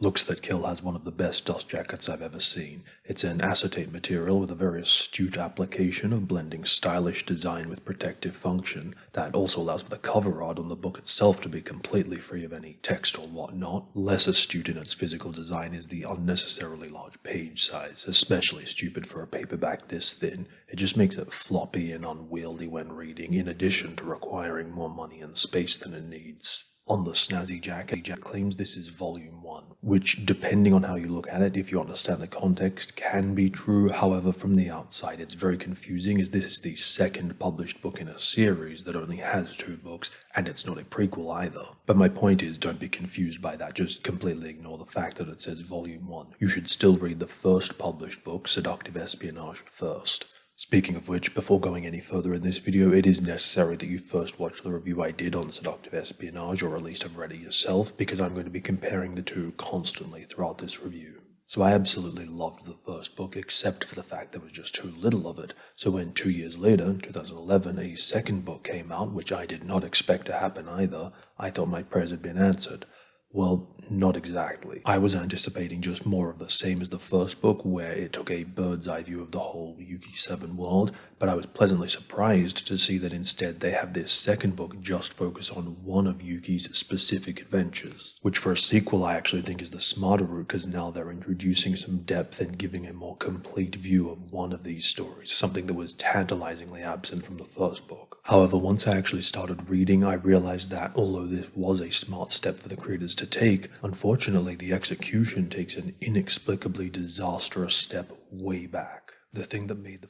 Looks That Kill has one of the best dust jackets I've ever seen. It's an acetate material with a very astute application of blending stylish design with protective function that also allows for the cover art on the book itself to be completely free of any text or whatnot. Less astute in its physical design is the unnecessarily large page size, especially stupid for a paperback this thin. It just makes it floppy and unwieldy when reading, in addition to requiring more money and space than it needs. On the snazzy jacket, Jack claims this is volume 1, which, depending on how you look at it, if you understand the context, can be true. However, from the outside, it's very confusing as this is the second published book in a series that only has 2 books, and it's not a prequel either. But my point is, don't be confused by that, just completely ignore the fact that it says volume 1. You should still read the first published book, Seductive Espionage, first. Speaking of which, before going any further in this video, it is necessary that you first watch the review I did on Seductive Espionage, or at least have read it yourself, because I'm going to be comparing the two constantly throughout this review. So I absolutely loved the first book, except for the fact there was just too little of it. So when 2 years later, 2011, a second book came out, which I did not expect to happen either, I thought my prayers had been answered. Well, not exactly. I was anticipating just more of the same as the first book, where it took a bird's eye view of the whole Yuki 7 world, but I was pleasantly surprised to see that instead they have this second book just focus on one of Yuki's specific adventures, which for a sequel I actually think is the smarter route, because now they're introducing some depth and giving a more complete view of one of these stories, something that was tantalizingly absent from the first book. However, once I actually started reading, I realized that although this was a smart step for the creators to take, unfortunately the execution takes an inexplicably disastrous step way back. The thing that made the